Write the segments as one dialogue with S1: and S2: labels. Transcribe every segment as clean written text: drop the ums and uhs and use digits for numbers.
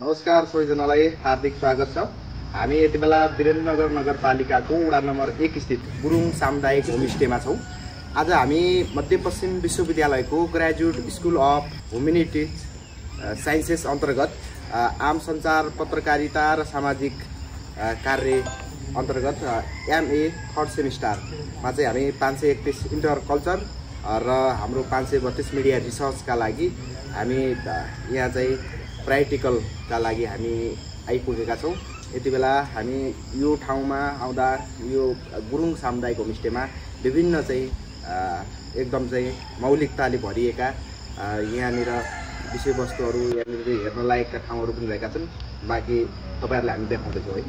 S1: नमस्कार सबैजनालाई हार्दिक स्वागत छ। हामी यति बेला वीरेन्द्रनगर नगरपालिकाको वडा नम्बर 1 स्थित गुरुङ सामुदायिक होमस्टेमा छौँ। आज हामी मध्यपश्चिम विश्वविद्यालयको graduate school of humanities sciences अन्तर्गत आम सञ्चार पत्रकारिता र सामाजिक कार्य अन्तर्गत MA थर्ड सेमिस्टरमा चाहिँ हामी 531 इन्टर कल्चर र हाम्रो 532 मिडिया रिसर्चका लागि हामी यहाँ चाहिँ प्राक्टिकलका लागि हामी आइपुगेका छौँ। यति बेला हामी यो ठाउँमा आउँदा यो गुरुङ सामुदायिक होमस्टेमा विभिन्न चाहिँ एकदम चाहिँ मौलिकताले भरिएका यहाँनिर विषयवस्तुहरू यहाँनिर हेर्न लायकका ठाउँहरू पनि रहेका छन्। बाँकी तपाईँहरूलाई हामी देखाउँदैछौँ है।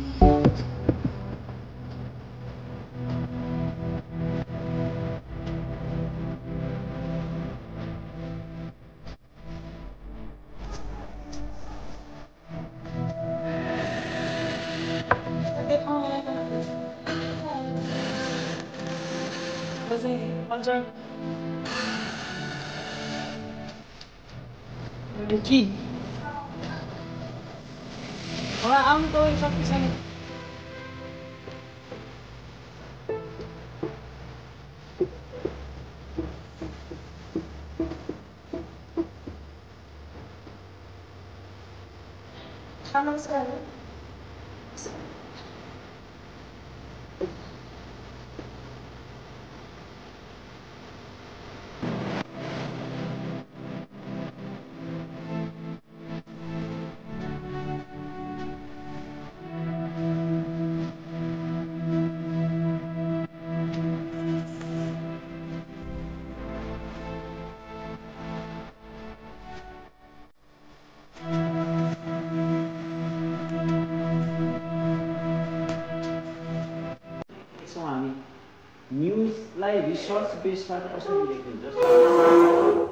S2: न्यूजलाई रिसर्च बेसबाट कसरी लेखिन्छ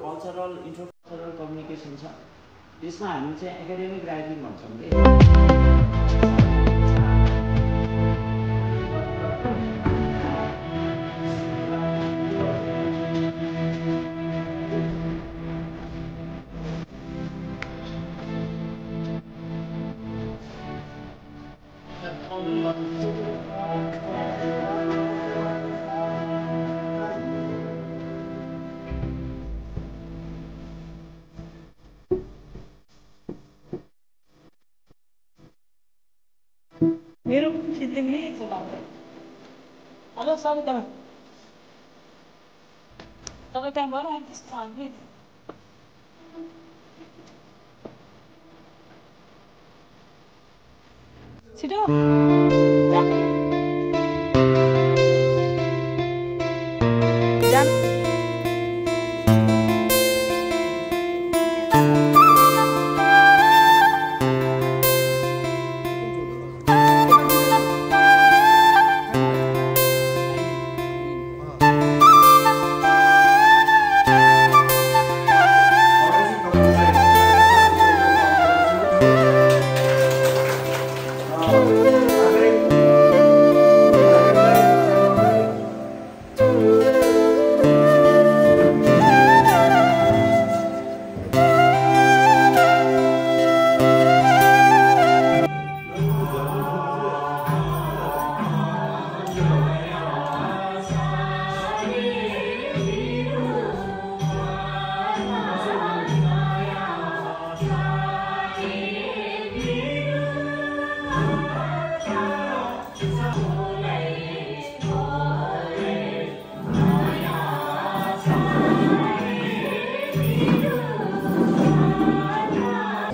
S2: कल्चरल इन्टरकल्चरल कम्युनिकेसन छ त्यसमा हामी चाहिँ एकाडेमिक राइटिङ भन्छौँ के
S3: मेरो सिद्धिङले चलाउँदै हेलो सविता तपाईँ त्यहाँबाट त्यस्तो हाल्दै छिटो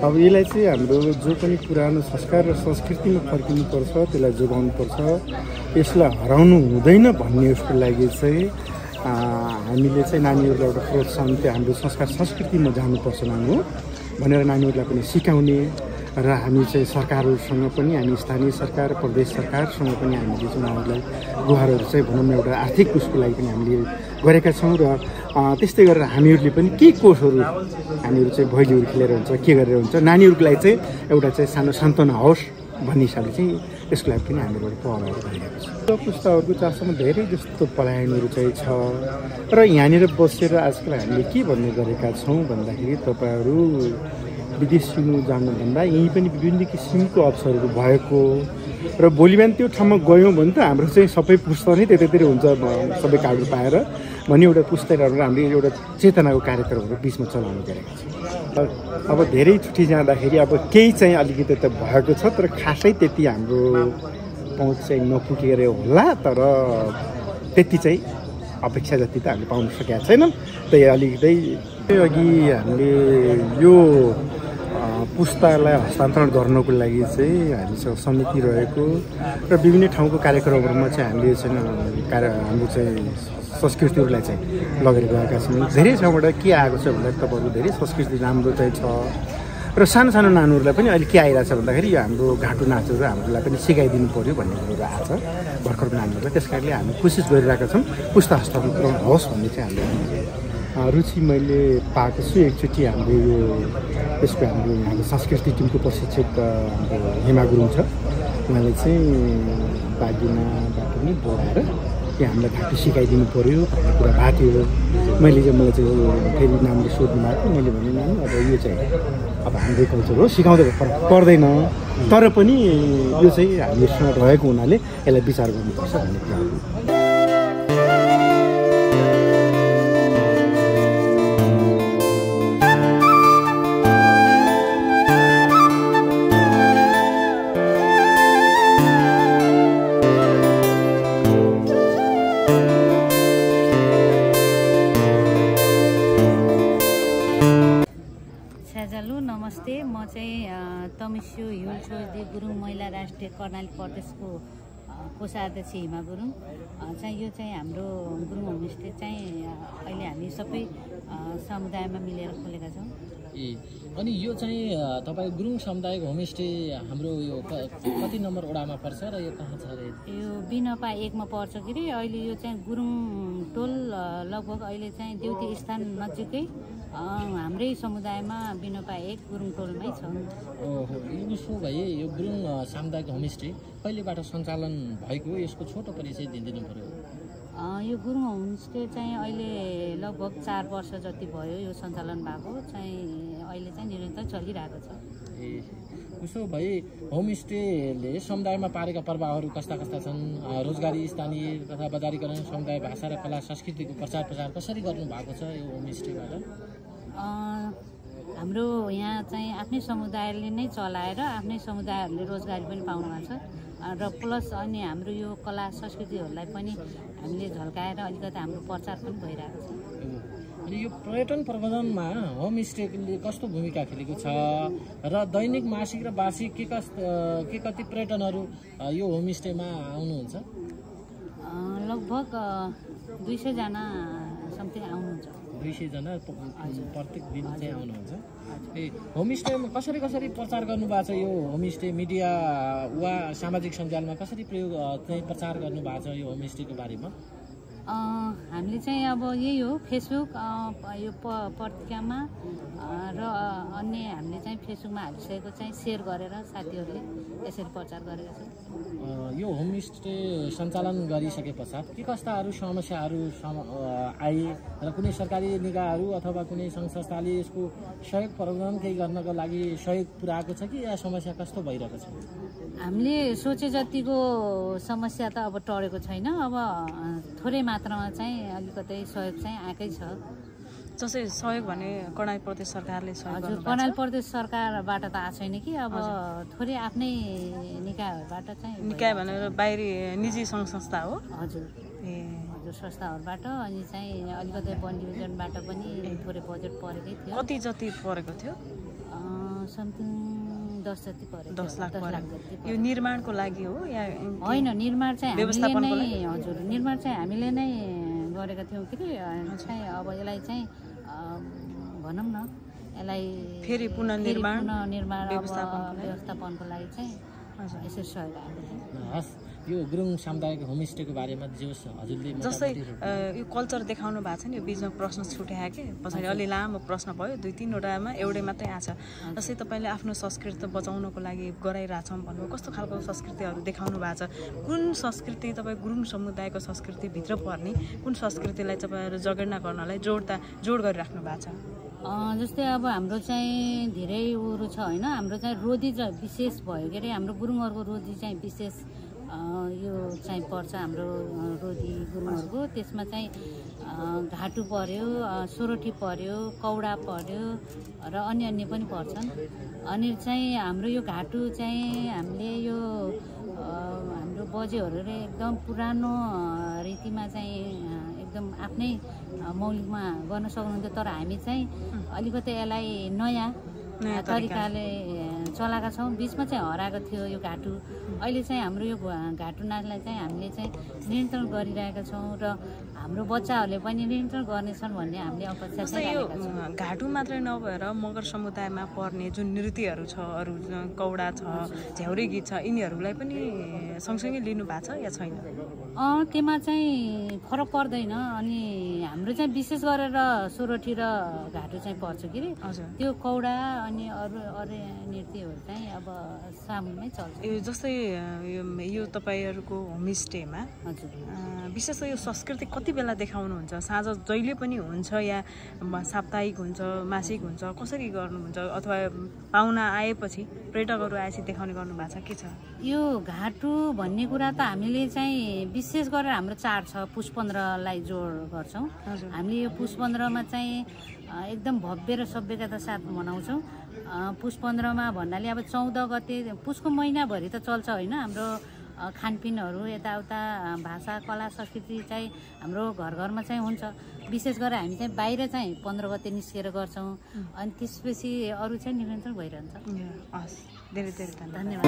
S4: अब यसलाई चाहिँ हाम्रो जो पनि पुरानो संस्कार र संस्कृतिमा फर्किनुपर्छ, त्यसलाई जोगाउनुपर्छ, यसलाई हराउनु हुँदैन भन्ने उसको लागि चाहिँ हामीले चाहिँ नानीहरूलाई एउटा प्रोत्साहन त्यो हाम्रो संस्कार संस्कृतिमा जानुपर्छ नानी भनेर नानीहरूलाई पनि सिकाउने र हामी चाहिँ सरकारहरूसँग पनि हामी स्थानीय सरकार प्रदेश सरकारसँग पनि हामीले चाहिँ उहाँहरूलाई गुहारहरू चाहिँ भनौँ न एउटा आर्थिक उसको लागि पनि हामीले गरेका छौँ र त्यस्तै गरेर हामीहरूले पनि केही कोर्सहरू हामीहरू चाहिँ भैलीहरू खेलेर हुन्छ के गरेर हुन्छ नानीहरूको लागि चाहिँ एउटा चाहिँ सानो सान्त्वना होस् भन्ने हिसाबले चाहिँ यसको लागि पनि हामीहरू पहलहरू गरिरहेको छ। पुस्ताहरूको चासोमा धेरै जस्तो पलायनहरू चाहिँ छ र यहाँनिर बसेर आजकल हामीले के भन्ने गरेका छौँ भन्दाखेरि तपाईँहरू विदेश सिक्नु जानुभन्दा यहीँ पनि विभिन्न किसिमको अवसरहरू भएको र भोलि बिहान त्यो ठाउँमा गयौँ भने त हाम्रो चाहिँ सबै पुस्ता नै त्यतैतिर हुन्छ सबै कार्डहरू पाएर भन्ने एउटा पुस्ताहरू हामीले एउटा चेतनाको कार्यक्रमहरू बिचमा चलाउनु गरेका छौँ। अब धेरै छुट्टी जाँदाखेरि अब केही चाहिँ अलिकति त भएको छ तर खासै त्यति हाम्रो पहुँच चाहिँ नपुगेर होला तर त्यति चाहिँ अपेक्षा जति त हामीले पाउन सकेका छैनौँ। त्यही अलिकति अघि हामीले यो पुस्तालाई हस्तान्तरण गर्नको लागि चाहिँ हामीसँग समिति रहेको र विभिन्न ठाउँको कार्यक्रमहरूमा चाहिँ हामीले चाहिँ हाम्रो चाहिँ संस्कृतिहरूलाई चाहिँ लगेर गएका छौँ। धेरै ठाउँबाट के आएको छ भन्दाखेरि तपाईँहरू धेरै संस्कृति राम्रो चाहिँ छ र सानो सानो नानीहरूलाई पनि अहिले के आइरहेछ भन्दाखेरि यो हाम्रो घाटु नाचहरू हामीलाई पनि सिकाइदिनु पऱ्यो भन्ने कुरो आएको छ भर्खरको नानीहरूलाई। त्यस कारणले हामी कोसिस गरिरहेका छौँ पुस्ता हस्तान्तरण होस् भन्ने चाहिँ हामीले रुचि मैले पाएको छु। एकचोटि हाम्रो यो यसको हाम्रो हाम्रो संस्कृति टिमको प्रशिक्षक हाम्रो हेमा गुरुङ छ, उहाँले चाहिँ बागुनाबाट पनि बोलाएर त्यहाँ हामीलाई घाँटी सिकाइदिनु पऱ्यो भन्ने कुरा भएको थियो। मैले चाहिँ मलाई चाहिँ फेरि नामले सोध्नु भएको, मैले भने नानी अब यो चाहिँ अब हाम्रै कल्चर हो सिकाउँदै पर्दैन तर पनि यो चाहिँ हामीसँग रहेको हुनाले यसलाई विचार गर्नुपर्छ भन्ने कुरा हो।
S5: नमस्ते, म चाहिँ तमिस्यु हिउल छोजदे गुरुङ महिला राष्ट्रिय कर्णाली प्रदेशको कोषाध्यक्ष हिमा गुरुङ चाहिँ यो चाहिँ हाम्रो गुरुङ होमस्टे चाहिँ अहिले हामी सबै समुदायमा मिलेर खोलेका छौँ।
S6: अनि यो चाहिँ तपाईँ गुरुङ सामुदायिक होमस्टे हाम्रो यो कति नम्बर वडामा पर्छ र यो कहाँ छ रे?
S5: यो बिनपा 1 मा पर्छ कि रे। अहिले यो चाहिँ गुरुङ टोल लगभग अहिले चाहिँ देउती स्थान नजिकै हाम्रै समुदायमा बिनपा 1 गुरुङ टोलमै छ।
S6: ओहो, उसो भए यो गुरुङ सामुदायिक होमस्टे कहिलेबाट सञ्चालन भएको यसको छोटो परिचय दिनु पर्यो।
S5: यो गुरुङ होमस्टे चाहिँ अहिले लगभग 4 वर्ष जति भयो यो सञ्चालन भएको चाहिँ अहिले चाहिँ निरन्तर चलिरहेको छ।
S6: ए उसो भए होमस्टेले समुदायमा पारेका प्रभावहरू कस्ता कस्ता छन्? रोजगारी, स्थानीय तथा बजारीकरण, समुदाय भाषा र कला संस्कृतिको प्रचार प्रसार कसरी गर्नु भएको छ यो होमस्टेबाट?
S5: हाम्रो यहाँ चाहिँ आफ्नै समुदायले नै चलाएर आफ्नै समुदायहरूले रोजगारी पनि पाउनु भएको छ र प्लस अनि हाम्रो यो कला संस्कृतिहरूलाई पनि हामीले झल्काएर अलिकति हाम्रो प्रचार पनि भइरहेको छ।
S6: अनि यो पर्यटन प्रबन्धनमा होमस्टेले कस्तो भूमिका खेलेको छ र दैनिक, मासिक र वार्षिक के कति पर्यटनहरू यो होमस्टेमा आउनुहुन्छ?
S5: लगभग 200 जना समथिङ आउनुहुन्छ।
S6: 200 जना प्रत्येक दिन चाहिँ आउनुहुन्छ। ए होमस्टेमा कसरी कसरी प्रचार गर्नुभएको छ? यो होमस्टे मिडिया वा सामाजिक सञ्जालमा कसरी चाहिँ प्रचार गर्नुभएको छ यो होमस्टेको बारेमा?
S5: हामीले चाहिँ अब यही हो फेसबुक यो पत्रिकामा र अन्य हामीले चाहिँ फेसबुकमा हालिसकेको चाहिँ सेयर गरेर साथीहरूले यसरी प्रचार गरेका छौँ।
S6: यो होमस्टे सञ्चालन गरिसके पश्चात के कस्ताहरू समस्याहरू आए र कुनै सरकारी निकायहरू अथवा कुनै सङ्घ संस्थाले यसको सहयोग प्रबन्धन केही गर्नको लागि सहयोग पुर्याएको छ कि या समस्या कस्तो भइरहेको छ?
S5: हामीले सोचे जतिको समस्या त अब टरेको छैन। अब थोरै मात्रामा चाहिँ अलिकति सहयोग चाहिँ आएकै छ।
S3: जस्तै सहयोग भने कर्णाली प्रदेश सरकारले सहयोग
S5: हजुर, कर्णाली प्रदेश सरकारबाट त आएको छैन कि अब थोरै आफ्नै निकायहरूबाट चाहिँ
S3: निकाय भनेर बाहिरी निजी सङ्घ संस्था हो।
S5: हजुर हजुर, संस्थाहरूबाट अनि चाहिँ अलिकति वन डिभिजनबाट पनि थोरै बजेट परेकै थियो।
S3: कति जति परेको थियो?
S5: समथिङ 10 जति पर्यो
S3: 10 लाख
S5: 10 लाख
S3: पर्यो
S5: जति
S3: यो निर्माणको लागि हो या
S5: होइन निर्माण चाहिँ
S3: व्यवस्थापनको
S5: हामीले
S3: लागि?
S5: नै हजुर निर्माण चाहिँ हामीले नै गरेका थियौँ कि चाहिँ अब यसलाई चाहिँ भनौँ न यसलाई
S3: फेरि पुनर्निर्माण
S5: व्यवस्थापनको लागि चाहिँ यसो सहयोग
S6: हस् यो गुरुङ सामुदायिक होमस्टेको बारेमा जे होस् हजुरले
S3: जस्तै यो कल्चर देखाउनु भएको छ नि यो बिचमा प्रश्न छुट्यायो कि पछाडि अलि लामो प्रश्न भयो 2-3वटामा एउटै मात्रै आछ जस्तै तपाईँले आफ्नो संस्कृति बचाउनको लागि गराइरहेछौँ भन्नु कस्तो खालको संस्कृतिहरू देखाउनु भएको छ कुन संस्कृति तपाईँ गुरुङ समुदायको संस्कृतिभित्र पर्ने कुन संस्कृतिलाई तपाईँहरू जगेर्ना गर्नलाई जोड गरिराख्नु भएको छ
S5: जस्तै अब हाम्रो चाहिँ धेरै उहरू छ होइन हाम्रो चाहिँ रोदी विशेष भयो के अरे हाम्रो गुरुङहरूको रोदी चाहिँ विशेष यो चाहिँ पर्छ हाम्रो रोदी गुरुङहरूको त्यसमा चाहिँ घाटु पर्यो सोरोठी पर्यो कौडा पर्यो र अन्य पनि पर्छन् अनि चाहिँ हाम्रो यो घाटु चाहिँ हामीले यो हाम्रो बजेहरूले एकदम पुरानो रीतिमा चाहिँ एकदम आफ्नै मौलिकमा गर्न सक्नुहुन्थ्यो तर हामी चाहिँ अलिकति यसलाई नयाँ तरिकाले चलाएका छौँ बिचमा चाहिँ हराएको थियो यो घाटु अहिले चाहिँ हाम्रो यो घाटु नाचलाई चाहिँ हामीले चाहिँ नियन्त्रण गरिरहेका छौँ र हाम्रो बच्चाहरूले पनि नियन्त्रण गर्नेछन् भन्ने हामीले अपेक्षा
S3: चाहिँ यो घाटु मात्रै नभएर मगर समुदायमा पर्ने जुन नृत्यहरू छ अरू कौडा छ झ्याउरे गीत छ यिनीहरूलाई पनि सँगसँगै लिनु भएको छ या छैन
S5: त्यसमा चाहिँ फरक पर्दैन अनि हाम्रो चाहिँ विशेष गरेर सोरोठी र घाटु चाहिँ पर्छ कि त्यो कौडा अनि अरू नृत्यहरू चाहिँ अब सामुन्नै चल्छ
S3: यो जस्तै यो तपाईँहरूको होमस्टेमा
S5: हजुर
S3: विशेष यो संस्कृति कति बेला देखाउनुहुन्छ साँझ जहिले पनि हुन्छ या साप्ताहिक हुन्छ मासिक हुन्छ कसरी गर्नुहुन्छ अथवा पाहुना आएपछि पर्यटकहरू आएपछि देखाउने गर्नु भएको छ के छ
S5: यो घाटु भन्ने कुरा त हामीले चाहिँ विशेष गरेर हाम्रो चाड छ पुष 15लाई जोड गर्छौँ हामीले यो पुष 15मा चाहिँ एकदम भव्य र सभ्यता साथ मनाउँछौँ पुष 15मा भन्नाले अब 14 गते पुषको महिनाभरि त चल्छ होइन हाम्रो खानपिनहरू यताउता भाषा कला संस्कृति चाहिँ हाम्रो घरमा चाहिँ हुन्छ विशेष गरेर हामी चाहिँ बाहिर चाहिँ 15 गते निस्केर गर्छौँ अनि त्यसपछि अरू चाहिँ निरन्तर भइरहन्छ
S3: हस् धेरै धेरै
S5: धन्यवाद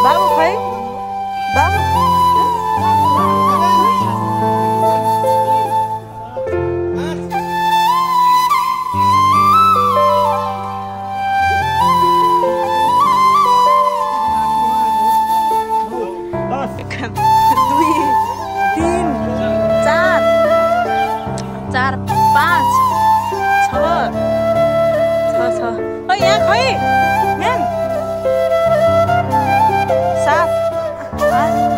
S3: यहाँ खै 7 8